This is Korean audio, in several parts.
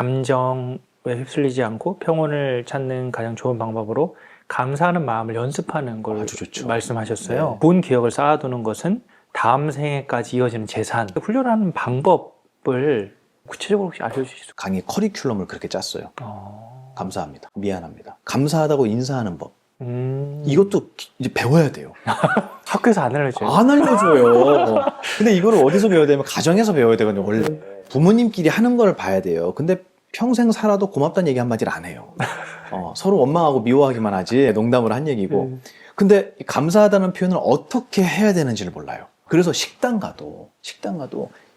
감정에 휩쓸리지 않고 평온을 찾는 가장 좋은 방법으로 감사하는 마음을 연습하는 걸 아주 좋죠. 말씀하셨어요. 네. 좋은 기억을 쌓아두는 것은 다음 생에까지 이어지는 재산. 훈련하는 방법을 구체적으로 혹시 알려주실 수 강의 커리큘럼을 그렇게 짰어요. 있어요? 감사합니다. 미안합니다. 감사하다고 인사하는 법. 이것도 이제 배워야 돼요. 학교에서 안 알려줘요. 안 알려줘요. 근데 이거를 어디서 배워야 되면 가정에서 배워야 되거든요. 원래 부모님끼리 하는 걸 봐야 돼요. 근데 평생 살아도 고맙다는 얘기 한마디를 안 해요. 서로 원망하고 미워하기만 하지 농담을 한 얘기고. 근데 감사하다는 표현을 어떻게 해야 되는지를 몰라요. 그래서 식당 가도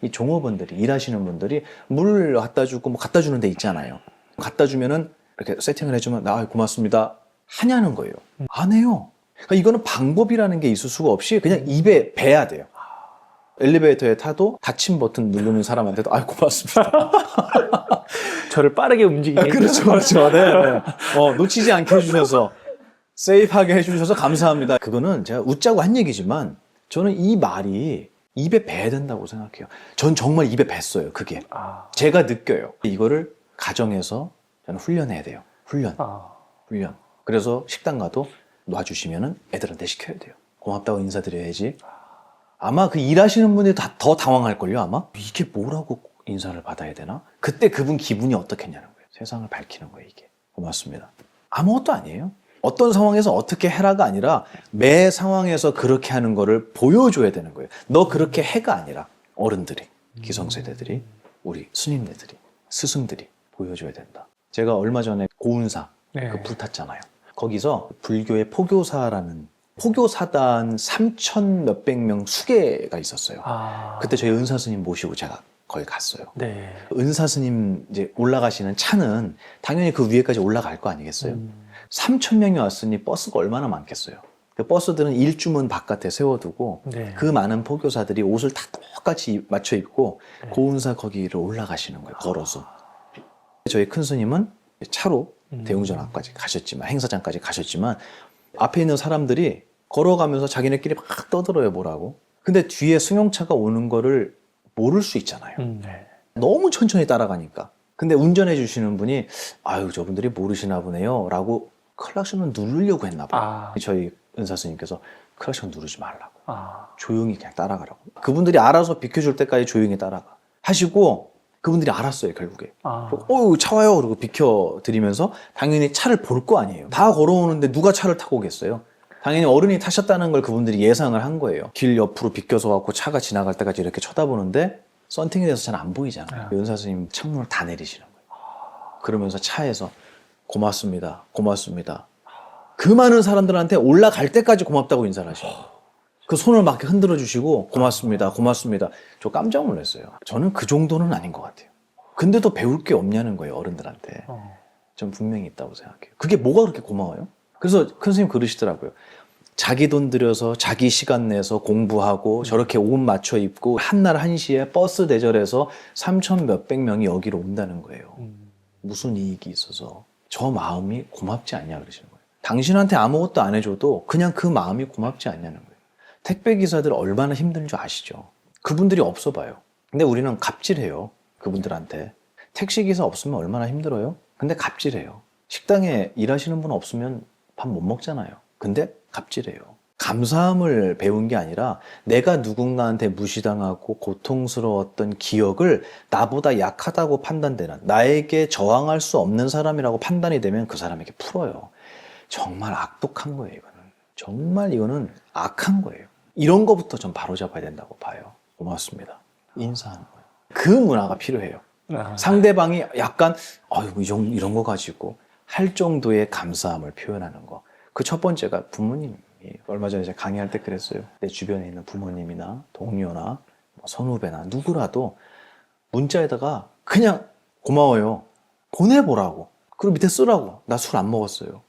이 종업원들이 일하시는 분들이 물 갖다 주고 뭐 갖다 주는 데 있잖아요. 갖다 주면은 이렇게 세팅을 해주면 고맙습니다 하냐는 거예요. 안 해요. 그러니까 이거는 방법이라는 게 있을 수가 없이 그냥 입에 배야 돼요. 엘리베이터에 타도 닫힌 버튼 누르는 사람한테도 고맙습니다. 저를 빠르게 움직이게. 그렇죠. 네. 놓치지 않게 해주셔서 세이프하게 해주셔서 감사합니다. 그거는 제가 웃자고 한 얘기지만 저는 이 말이 입에 배야 된다고 생각해요. 전 정말 입에 뱄어요. 그게 제가 느껴요. 이거를 가정에서 저는 훈련해야 돼요. 훈련. 그래서 식당 가도 놔주시면은 애들한테 시켜야 돼요. 고맙다고 인사드려야지. 아마 그 일하시는 분들이 더 당황할걸요, 아마? 이게 뭐라고 인사를 받아야 되나? 그때 그분 기분이 어떻겠냐는 거예요. 세상을 밝히는 거예요, 이게. 고맙습니다. 아무것도 아니에요. 어떤 상황에서 어떻게 해라가 아니라 매 상황에서 그렇게 하는 거를 보여줘야 되는 거예요. 너 그렇게 해가 아니라 어른들이, 기성세대들이, 우리 스님네들이, 스승들이 보여줘야 된다. 제가 얼마 전에 고운사 그 불탔잖아요. 거기서 불교의 포교사라는 포교사단 3,000 몇백 명 수계가 있었어요. 그때 저희 은사 스님 모시고 제가 거기 갔어요. 네. 은사 스님 이제 올라가시는 차는 당연히 그 위에까지 올라갈 거 아니겠어요? 3,000명이 왔으니 버스가 얼마나 많겠어요. 그 버스들은 일주문 바깥에 세워두고 그 많은 포교사들이 옷을 다 똑같이 맞춰 입고 고운사 거기를 올라가시는 거예요. 걸어서. 저희 큰 스님은 차로 대웅전 앞까지 가셨지만 행사장까지 가셨지만 앞에 있는 사람들이 걸어가면서 자기네끼리 막 떠들어요. 뭐라고. 근데 뒤에 승용차가 오는 거를 모를 수 있잖아요. 너무 천천히 따라가니까. 근데 운전해 주시는 분이 저분들이 모르시나 보네요 라고 클락션을 누르려고 했나 봐요. 저희 은사 스님께서 클락션 누르지 말라고. 조용히 그냥 따라가라고. 그분들이 알아서 비켜줄 때까지 조용히 따라가 하시고 그분들이 알았어요. 결국에. 차 와요. 그러고 비켜드리면서 당연히 차를 볼 거 아니에요. 다 걸어오는데 누가 차를 타고 오겠어요. 당연히 어른이 타셨다는 걸 그분들이 예상을 한 거예요. 길 옆으로 비껴서 갖고 차가 지나갈 때까지 이렇게 쳐다보는데 썬팅이 돼서 잘 안 보이잖아요. 은사 스님 창문을 다 내리시는 거예요. 그러면서 차에서 고맙습니다. 고맙습니다. 그 많은 사람들한테 올라갈 때까지 고맙다고 인사를 하셔요. 그 손을 막 흔들어 주시고 고맙습니다. 고맙습니다. 저 깜짝 놀랐어요. 저는 그 정도는 아닌 것 같아요. 근데도 배울 게 없냐는 거예요. 어른들한테. 전 분명히 있다고 생각해요. 그게 뭐가 그렇게 고마워요? 그래서 큰 스님 그러시더라고요. 자기 돈 들여서 자기 시간 내서 공부하고 저렇게 옷 맞춰 입고 한날 한시에 버스 대절해서 3,000 몇백 명이 여기로 온다는 거예요. 무슨 이익이 있어서. 저 마음이 고맙지 않냐 그러시는 거예요. 당신한테 아무것도 안 해줘도 그냥 그 마음이 고맙지 않냐는 거예요. 택배기사들 얼마나 힘든 줄 아시죠? 그분들이 없어 봐요. 근데 우리는 갑질해요. 그분들한테. 택시기사 없으면 얼마나 힘들어요? 근데 갑질해요. 식당에 일하시는 분 없으면 밥 못 먹잖아요. 근데 갑질해요. 감사함을 배운 게 아니라 내가 누군가한테 무시당하고 고통스러웠던 기억을 나보다 약하다고 판단되는, 나에게 저항할 수 없는 사람이라고 판단이 되면 그 사람에게 풀어요. 정말 악독한 거예요. 이거는. 정말 이거는 악한 거예요. 이런 거부터 좀 바로잡아야 된다고 봐요. 고맙습니다. 인사하는 거예요. 그 문화가 필요해요. 상대방이 약간 이런 거 가지고 할 정도의 감사함을 표현하는 거. 그 첫 번째가 부모님이에요. 얼마 전에 제가 강의할 때 그랬어요. 내 주변에 있는 부모님이나 동료나 선후배나 누구라도 문자에다가 그냥 고마워요. 보내보라고. 그리고 밑에 쓰라고. 나 술 안 먹었어요.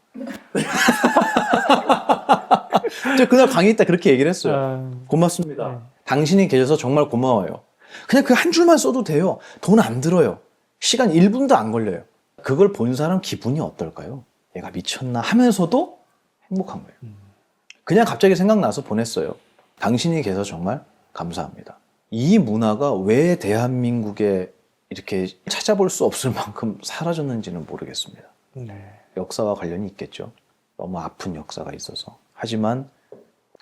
제가 그날 강의 때 그렇게 얘기를 했어요. 고맙습니다. 당신이 계셔서 정말 고마워요. 그냥 그 한 줄만 써도 돼요. 돈 안 들어요. 시간 1분도 안 걸려요. 그걸 본 사람 기분이 어떨까요? 얘가 미쳤나 하면서도 행복한 거예요. 그냥 갑자기 생각나서 보냈어요. 당신이 계셔서 정말 감사합니다. 이 문화가 왜 대한민국에 이렇게 찾아볼 수 없을 만큼 사라졌는지는 모르겠습니다. 네. 역사와 관련이 있겠죠. 너무 아픈 역사가 있어서. 하지만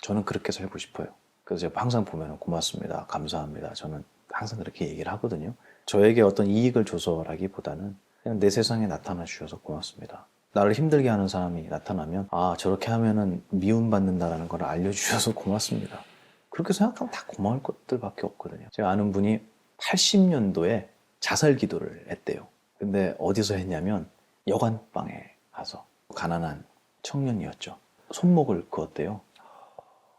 저는 그렇게 살고 싶어요. 그래서 제가 항상 보면 고맙습니다, 감사합니다, 저는 항상 그렇게 얘기를 하거든요. 저에게 어떤 이익을 줘서라기보다는 그냥 내 세상에 나타나 주셔서 고맙습니다. 나를 힘들게 하는 사람이 나타나면 아, 저렇게 하면은 미움받는다라는 걸 알려주셔서 고맙습니다. 그렇게 생각하면 다 고마울 것들밖에 없거든요. 제가 아는 분이 80년도에 자살 기도를 했대요. 근데 어디서 했냐면 여관방에 가서, 가난한 청년이었죠. 손목을 그었대요.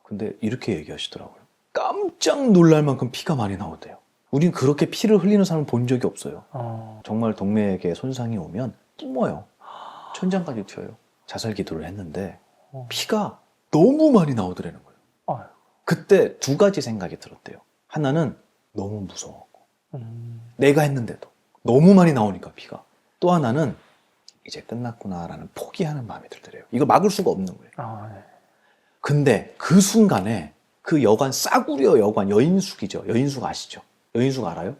근데 이렇게 얘기하시더라고요. 깜짝 놀랄 만큼 피가 많이 나오대요. 우린 그렇게 피를 흘리는 사람을 본 적이 없어요. 정말 동맥에 손상이 오면 뿜어요. 천장까지 튀어요. 자살 기도를 했는데 피가 너무 많이 나오더라는 거예요. 그때 두 가지 생각이 들었대요. 하나는 너무 무서웠고, 내가 했는데도 너무 많이 나오니까 피가. 또 하나는 이제 끝났구나라는 포기하는 마음이 들더래요. 이거 막을 수가 없는 거예요. 네. 근데 그 순간에 그 여관, 싸구려 여관, 여인숙이죠. 여인숙 아시죠? 여인숙 알아요?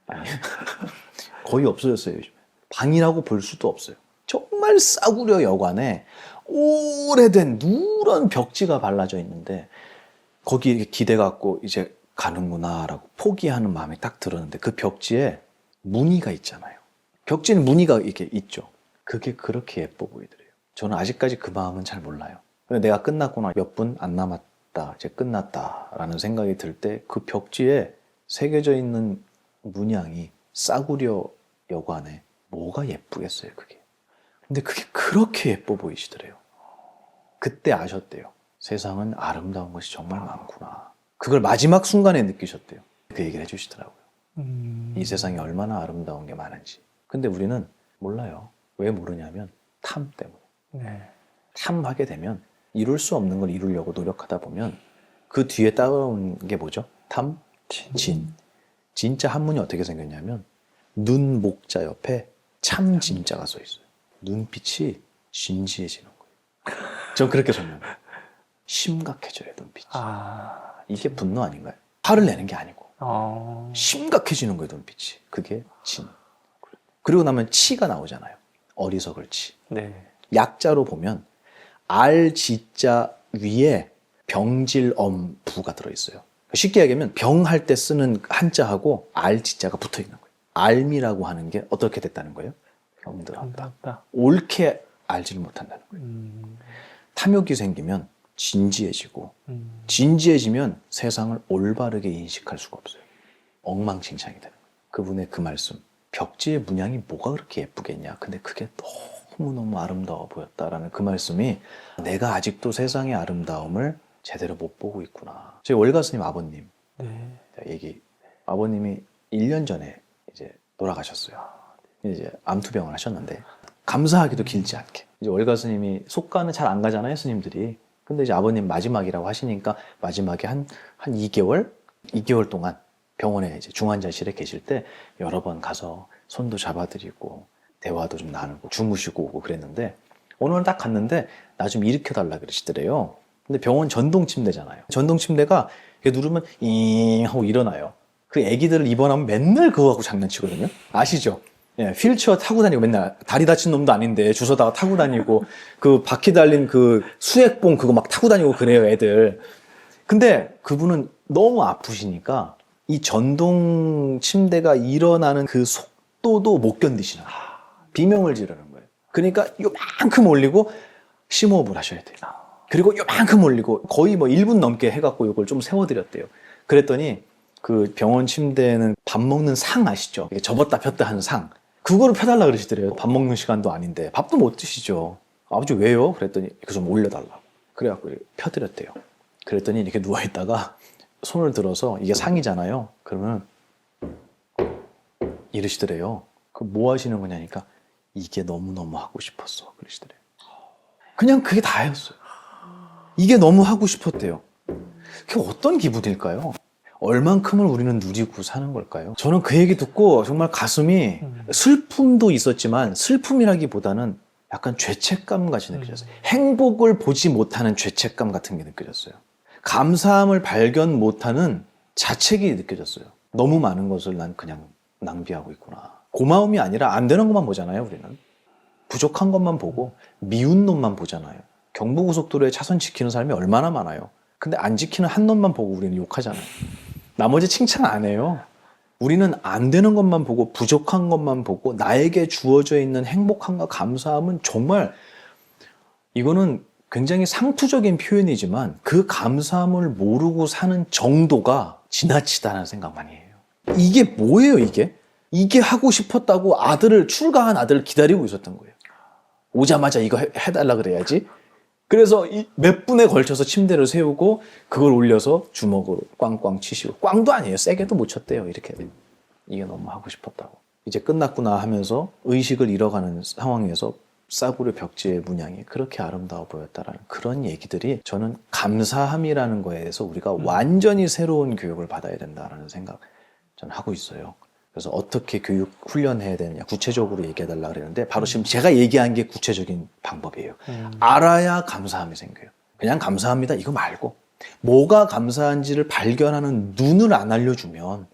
아니요. 거의 없어졌어요, 요즘에. 방이라고 볼 수도 없어요. 정말 싸구려 여관에 오래된 누런 벽지가 발라져 있는데 거기 이렇게 기대갖고 이제 가는구나라고 포기하는 마음이 딱 들었는데 그 벽지에 무늬가 있잖아요. 벽지는 무늬가 이렇게 있죠. 그게 그렇게 예뻐 보이더래요. 저는 아직까지 그 마음은 잘 몰라요. 내가 끝났구나, 몇 분 안 남았다, 이제 끝났다라는 생각이 들 때 그 벽지에 새겨져 있는 문양이 싸구려 여관에 뭐가 예쁘겠어요, 그게. 근데 그게 그렇게 예뻐 보이시더래요. 그때 아셨대요. 세상은 아름다운 것이 정말 많구나. 그걸 마지막 순간에 느끼셨대요. 그 얘기를 해주시더라고요. 이 세상에 얼마나 아름다운 게 많은지. 근데 우리는 몰라요. 왜 모르냐면 탐 때문에. 네. 탐하게 되면 이룰 수 없는 걸 이루려고 노력하다 보면 그 뒤에 따라오는 게 뭐죠? 탐, 진. 진짜 한문이 어떻게 생겼냐면 눈, 목자 옆에 참 진자가 써 있어요. 눈빛이 진지해지는 거예요. 전 그렇게 설명해요. 심각해져요, 눈빛이. 이게 분노 아닌가요? 화를 내는 게 아니고 심각해지는 거예요, 눈빛이. 그게 진. 그리고 나면 치가 나오잖아요. 어리석을 치. 네. 약자로 보면 알, 지자 위에 병질엄 부가 들어있어요. 쉽게 얘기하면 병할 때 쓰는 한자하고 알, 지자가 붙어 있는 거예요. 알미라고 하는 게 어떻게 됐다는 거예요? 병들었다. 옳게 알지를 못한다는 거예요. 탐욕이 생기면 진지해지고, 진지해지면 세상을 올바르게 인식할 수가 없어요. 엉망진창이 되는 거예요. 그분의 그 말씀, 벽지의 문양이 뭐가 그렇게 예쁘겠냐. 근데 그게 너무너무 아름다워 보였다라는 그 말씀이 내가 아직도 세상의 아름다움을 제대로 못 보고 있구나. 저희 월가스님 아버님, 아버님이 1년 전에 이제 돌아가셨어요. 이제 암투병을 하셨는데 감사하게도 길지 않게. 이제 월가스님이 속가는 잘 안 가잖아요, 스님들이. 근데 이제 아버님 마지막이라고 하시니까 마지막에 한 2개월 동안 병원에 이제 중환자실에 계실 때 여러 번 가서 손도 잡아드리고 대화도 좀 나누고 주무시고 오고 그랬는데 어느 날 딱 갔는데 나 좀 일으켜달라 그러시더래요. 근데 병원 전동 침대잖아요. 전동 침대가 이렇게 누르면 잉 하고 일어나요. 그 애기들을 입원하면 맨날 그거 갖고 장난치거든요. 아시죠? 예, 휠체어 타고 다니고 맨날 다리 다친 놈도 아닌데 주워다가 타고 다니고 그 바퀴 달린 그 수액봉 그거 막 타고 다니고 그래요, 애들. 근데 그분은 너무 아프시니까 이 전동 침대가 일어나는 그 속도도 못 견디시는 거예요. 비명을 지르는 거예요. 그러니까 요만큼 올리고 심호흡을 하셔야 돼요. 그리고 요만큼 올리고 거의 뭐 1분 넘게 해갖고 이걸 좀 세워드렸대요. 그랬더니 그 병원 침대에는 밥 먹는 상 아시죠? 이게 접었다 폈다 하는 상. 그거를 펴달라 그러시더래요. 밥 먹는 시간도 아닌데 밥도 못 드시죠. 아버지 왜요? 그랬더니 이거 좀 올려달라고. 그래갖고 펴드렸대요. 그랬더니 이렇게 누워있다가 손을 들어서 이게 상이잖아요. 그러면 이러시더래요. 그 뭐 하시는 거냐니까 이게 너무너무 하고 싶었어 그러시더래요. 그냥 그게 다였어요. 이게 너무 하고 싶었대요. 그게 어떤 기분일까요? 얼만큼을 우리는 누리고 사는 걸까요? 저는 그 얘기 듣고 정말 가슴이 슬픔도 있었지만 슬픔이라기보다는 약간 죄책감 같이 느껴졌어요. 행복을 보지 못하는 죄책감 같은 게 느껴졌어요. 감사함을 발견 못하는 자책이 느껴졌어요. 너무 많은 것을 난 그냥 낭비하고 있구나. 고마움이 아니라 안 되는 것만 보잖아요, 우리는. 부족한 것만 보고 미운 놈만 보잖아요. 경부고속도로에 차선 지키는 사람이 얼마나 많아요. 근데 안 지키는 한 놈만 보고 우리는 욕하잖아요. 나머지 칭찬 안 해요. 우리는 안 되는 것만 보고 부족한 것만 보고 나에게 주어져 있는 행복함과 감사함은 정말 이거는 굉장히 상투적인 표현이지만 그 감사함을 모르고 사는 정도가 지나치다는 생각만 해요. 이게 뭐예요, 이게? 이게 하고 싶었다고 출가한 아들을 기다리고 있었던 거예요. 오자마자 이거 해달라 그래야지. 그래서 몇 분에 걸쳐서 침대를 세우고 그걸 올려서 주먹으로 꽝꽝 치시고, 꽝도 아니에요. 세게도 못 쳤대요. 이렇게. 이게 너무 하고 싶었다고. 이제 끝났구나 하면서 의식을 잃어가는 상황에서 싸구려 벽지의 문양이 그렇게 아름다워 보였다라는 그런 얘기들이 저는 감사함이라는 거에 대해서 우리가 완전히 새로운 교육을 받아야 된다라는 생각 저는 하고 있어요. 그래서 어떻게 교육 훈련해야 되느냐 구체적으로 얘기해달라 그랬는데 바로 지금 제가 얘기한 게 구체적인 방법이에요. 알아야 감사함이 생겨요. 그냥 감사합니다 이거 말고 뭐가 감사한지를 발견하는 눈을 안 알려주면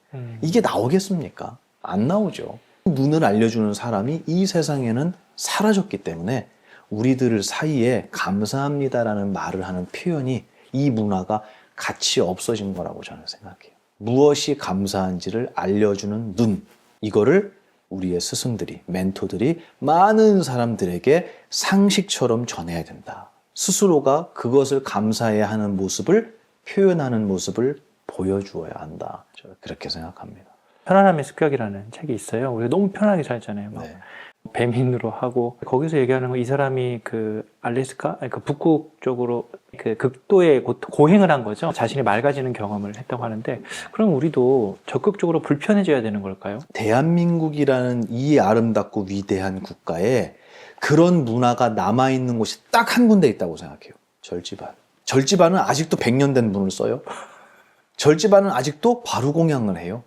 이게 나오겠습니까? 안 나오죠. 눈을 알려주는 사람이 이 세상에는 사라졌기 때문에 우리들 사이에 감사합니다라는 말을 하는 표현이 이 문화가 같이 없어진 거라고 저는 생각해요. 무엇이 감사한지를 알려주는 눈, 이거를 우리의 스승들이, 멘토들이 많은 사람들에게 상식처럼 전해야 된다. 스스로가 그것을 감사해야 하는 모습을 표현하는 모습을 보여주어야 한다. 저는 그렇게 생각합니다. 편안함의 습격이라는 책이 있어요. 우리가 너무 편하게 살잖아요. 막. 네. 배민으로 하고 거기서 얘기하는 거 이 사람이 그 알래스카, 그 북극 쪽으로 그 극도의 고행을 한 거죠. 자신이 맑아지는 경험을 했다고 하는데 그럼 우리도 적극적으로 불편해져야 되는 걸까요? 대한민국이라는 이 아름답고 위대한 국가에 그런 문화가 남아있는 곳이 딱 한 군데 있다고 생각해요. 절지반. 절지반은 아직도 100년 된 문을 써요. 절지반은 아직도 바루공양을 해요.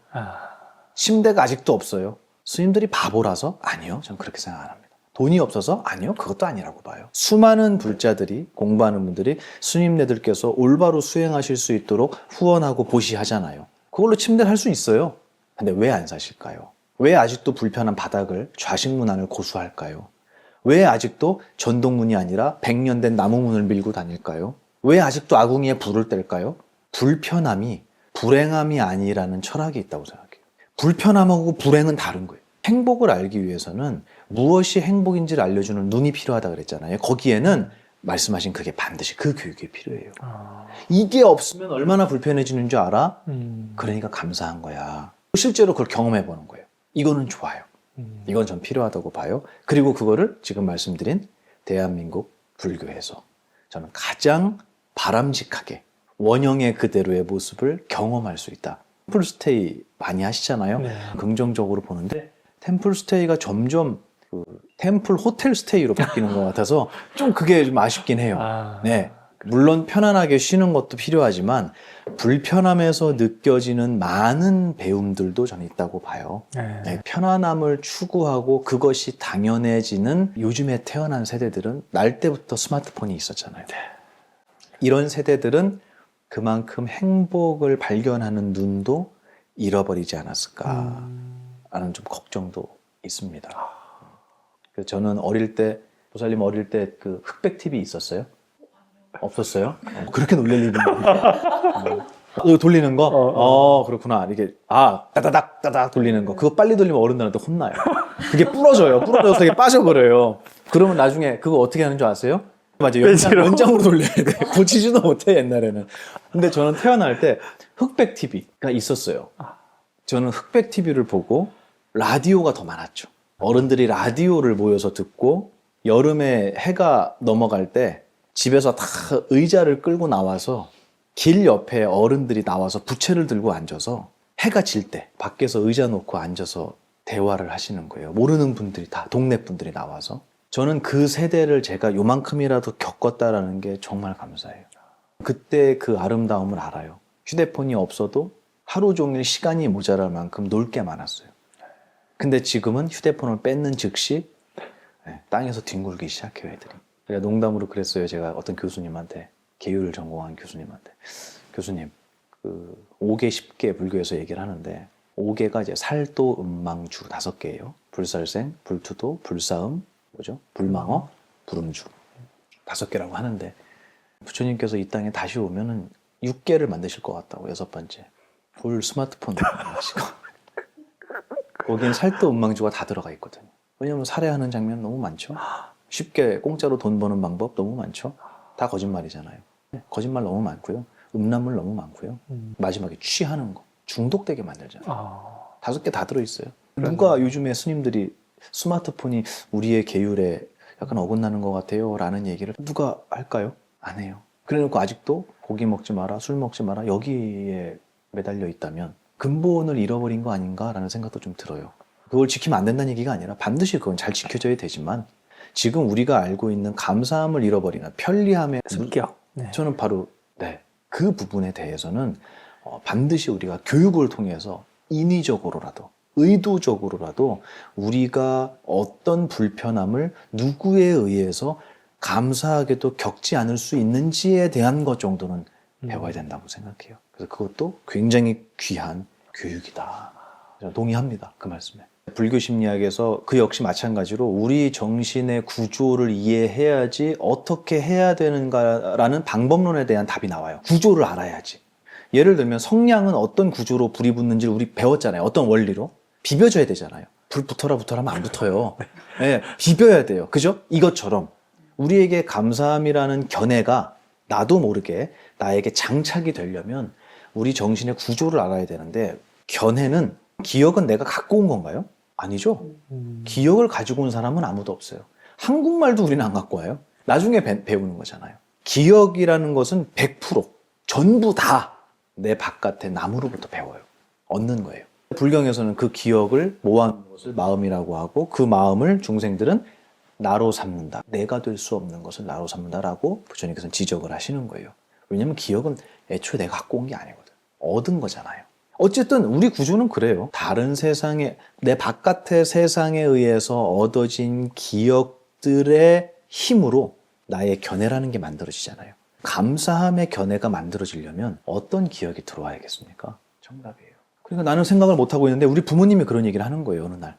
침대가 아직도 없어요. 스님들이 바보라서? 아니요. 저는 그렇게 생각 안 합니다. 돈이 없어서? 아니요. 그것도 아니라고 봐요. 수많은 불자들이, 공부하는 분들이 스님네들께서 올바로 수행하실 수 있도록 후원하고 보시하잖아요. 그걸로 침대를 할 수 있어요. 근데 왜 안 사실까요? 왜 아직도 불편한 바닥을 좌식문안을 고수할까요? 왜 아직도 전동문이 아니라 100년 된 나무문을 밀고 다닐까요? 왜 아직도 아궁이에 불을 뗄까요? 불편함이 불행함이 아니라는 철학이 있다고 생각해요. 불편함하고 불행은 다른 거예요. 행복을 알기 위해서는 무엇이 행복인지를 알려주는 눈이 필요하다 그랬잖아요. 거기에는 말씀하신 그게 반드시 그 교육이 필요해요. 이게 없으면 얼마나 불편해지는 줄 알아? 그러니까 감사한 거야. 실제로 그걸 경험해 보는 거예요. 이거는 좋아요. 이건 전 필요하다고 봐요. 그리고 그거를 지금 말씀드린 대한민국 불교에서 저는 가장 바람직하게 원형의 그대로의 모습을 경험할 수 있다. 템플스테이 많이 하시잖아요. 네. 긍정적으로 보는데 템플스테이가 점점 그 템플 호텔 스테이로 바뀌는 것 같아서 좀 그게 좀 아쉽긴 해요. 네. 물론 편안하게 쉬는 것도 필요하지만 불편함에서 느껴지는 많은 배움들도 저는 있다고 봐요. 네, 편안함을 추구하고 그것이 당연해지는 요즘에 태어난 세대들은 날 때부터 스마트폰이 있었잖아요. 이런 세대들은 그만큼 행복을 발견하는 눈도 잃어버리지 않았을까 라는 좀 걱정도 있습니다. 그래서 저는 어릴 때, 보살님 어릴 때 그 흑백 TV 있었어요? 없었어요? 그렇게 놀랄 일이 돌리는 거? 그렇구나. 이게 따다닥 돌리는 거. 그거 빨리 돌리면 어른들한테 혼나요. 그게 부러져서 이게 빠져버려요. 그러면 나중에 그거 어떻게 하는 줄 아세요? 맞아, 연장으로 돌려야 돼. 고치지도 못해, 옛날에는. 근데 저는 태어날 때 흑백 TV가 있었어요. 저는 흑백 TV를 보고 라디오가 더 많았죠. 어른들이 라디오를 모여서 듣고 여름에 해가 넘어갈 때 집에서 다 의자를 끌고 나와서 길 옆에 어른들이 나와서 부채를 들고 앉아서 해가 질 때 밖에서 의자 놓고 앉아서 대화를 하시는 거예요. 모르는 분들이 다, 동네 분들이 나와서. 저는 그 세대를 제가 요만큼이라도 겪었다라는 게 정말 감사해요. 그때 그 아름다움을 알아요. 휴대폰이 없어도 하루 종일 시간이 모자랄 만큼 놀 게 많았어요. 근데 지금은 휴대폰을 뺏는 즉시 땅에서 뒹굴기 시작해요, 애들이. 제가 농담으로 그랬어요. 제가 어떤 교수님한테, 계율을 전공한 교수님한테. 교수님, 그 5개, 10개 불교에서 얘기를 하는데 5개가 이제 살도, 음망주 5개예요. 불살생, 불투도, 불사음, 뭐죠? 불망어, 불음주 5개라고 하는데 부처님께서 이 땅에 다시 오면은 6개를 만드실 것 같다고. 6번째 볼 스마트폰 하시고 거기엔 살도, 음망주가 다 들어가 있거든요. 왜냐하면 살해하는 장면 너무 많죠. 쉽게 공짜로 돈 버는 방법 너무 많죠. 다 거짓말이잖아요. 거짓말 너무 많고요. 음란물 너무 많고요. 마지막에 취하는 거 중독되게 만들잖아요. 5개 다 들어있어요. 누가 요즘에 스님들이 스마트폰이 우리의 계율에 약간 어긋나는 것 같아요 라는 얘기를 누가 할까요? 안 해요. 그래놓고 아직도 고기 먹지 마라, 술 먹지 마라 여기에 매달려 있다면 근본을 잃어버린 거 아닌가 라는 생각도 좀 들어요. 그걸 지키면 안 된다는 얘기가 아니라 반드시 그건 잘 지켜져야 되지만 지금 우리가 알고 있는 감사함을 잃어버리는 편리함의 습격. 네. 저는 바로 그 부분에 대해서는 반드시 우리가 교육을 통해서 인위적으로라도 의도적으로라도 우리가 어떤 불편함을 누구에 의해서 감사하게도 겪지 않을 수 있는지에 대한 것 정도는 배워야 된다고 생각해요. 그래서 그것도 굉장히 귀한 교육이다. 저는 동의합니다. 그 말씀에. 불교 심리학에서 그 역시 마찬가지로 우리 정신의 구조를 이해해야지 어떻게 해야 되는가라는 방법론에 대한 답이 나와요. 구조를 알아야지. 예를 들면 성냥은 어떤 구조로 불이 붙는지 우리 배웠잖아요. 어떤 원리로. 비벼줘야 되잖아요. 불 붙어라 하면 안 붙어요. 네, 비벼야 돼요. 그죠? 이것처럼 우리에게 감사함이라는 견해가 나도 모르게 나에게 장착이 되려면 우리 정신의 구조를 알아야 되는데 견해는 기억은 내가 갖고 온 건가요? 아니죠. 기억을 가지고 온 사람은 아무도 없어요. 한국말도 우리는 안 갖고 와요. 나중에 배우는 거잖아요. 기억이라는 것은 100% 전부 다 내 바깥의 나무로부터 배워요. 얻는 거예요. 불경에서는 그 기억을 모아놓은 것을 마음이라고 하고 그 마음을 중생들은 나로 삼는다. 내가 될 수 없는 것을 나로 삼는다라고 부처님께서는 지적을 하시는 거예요. 왜냐하면 기억은 애초에 내가 갖고 온 게 아니거든. 얻은 거잖아요. 어쨌든 우리 구조는 그래요. 다른 세상에, 내 바깥의 세상에 의해서 얻어진 기억들의 힘으로 나의 견해라는 게 만들어지잖아요. 감사함의 견해가 만들어지려면 어떤 기억이 들어와야겠습니까? 정답이에요. 그러니까 나는 생각을 못하고 있는데 우리 부모님이 그런 얘기를 하는 거예요. 어느 날.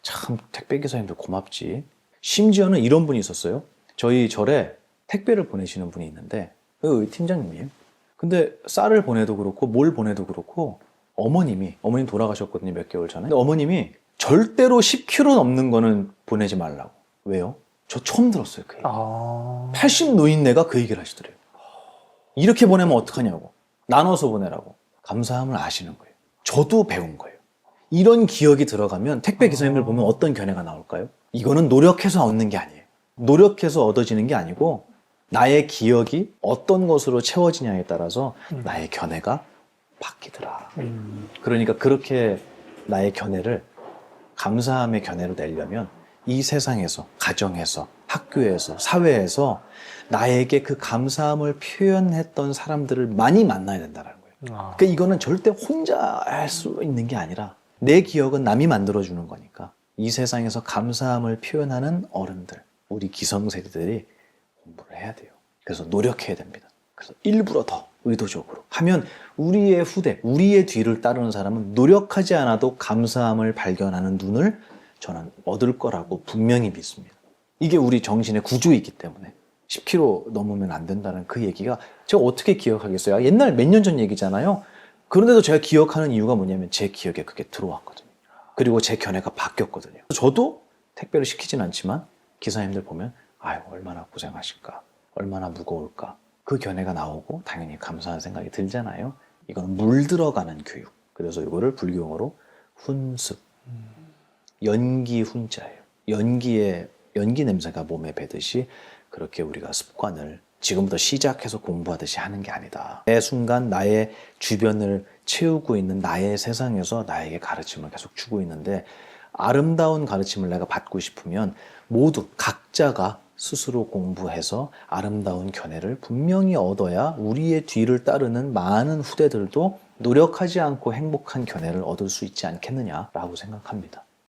참 택배기사님들 고맙지. 심지어는 이런 분이 있었어요. 저희 절에 택배를 보내시는 분이 있는데 팀장님이에요. 근데 쌀을 보내도 그렇고 뭘 보내도 그렇고 어머님 돌아가셨거든요. 몇 개월 전에. 근데 어머님이 절대로 10kg 넘는 거는 보내지 말라고. 왜요? 저 처음 들었어요. 그 얘기. 80 노인네가 그 얘기를 하시더래요. 이렇게 보내면 어떡하냐고. 나눠서 보내라고. 감사함을 아시는 거예요. 저도 배운 거예요. 이런 기억이 들어가면 택배 기사님들 보면 어떤 견해가 나올까요? 이거는 노력해서 얻는 게 아니에요. 노력해서 얻어지는 게 아니고 나의 기억이 어떤 것으로 채워지냐에 따라서 나의 견해가 바뀌더라. 그러니까 그렇게 나의 견해를 감사함의 견해로 내려면 이 세상에서, 가정에서, 학교에서, 사회에서 나에게 그 감사함을 표현했던 사람들을 많이 만나야 된다는 거예요. 그러니까 이거는 절대 혼자 할 수 있는 게 아니라 내 기억은 남이 만들어주는 거니까 이 세상에서 감사함을 표현하는 어른들, 우리 기성세대들이 공부를 해야 돼요. 그래서 노력해야 됩니다. 그래서 일부러 더 의도적으로 하면 우리의 후대, 우리의 뒤를 따르는 사람은 노력하지 않아도 감사함을 발견하는 눈을 저는 얻을 거라고 분명히 믿습니다. 이게 우리 정신의 구조이기 때문에 10kg 넘으면 안 된다는 그 얘기가 제가 어떻게 기억하겠어요? 옛날 몇 년 전 얘기잖아요. 그런데도 제가 기억하는 이유가 뭐냐면 제 기억에 그게 들어왔거든요. 그리고 제 견해가 바뀌었거든요. 저도 택배를 시키진 않지만 기사님들 보면 아유 얼마나 고생하실까, 얼마나 무거울까 그 견해가 나오고 당연히 감사한 생각이 들잖아요. 이건 물들어가는 교육. 그래서 이거를 불교용어로 훈습, 연기 훈자예요. 연기 냄새가 몸에 배듯이 그렇게 우리가 습관을 지금부터 시작해서 공부하듯이 하는 게 아니다. 매 순간 나의 주변을 채우고 있는 나의 세상에서 나에게 가르침을 계속 주고 있는데 아름다운 가르침을 내가 받고 싶으면 모두 각자가 스스로 공부해서 아름다운 견해를 분명히 얻어야 우리의 뒤를 따르는 많은 후대들도 노력하지 않고 행복한 견해를 얻을 수 있지 않겠느냐라고 생각합니다.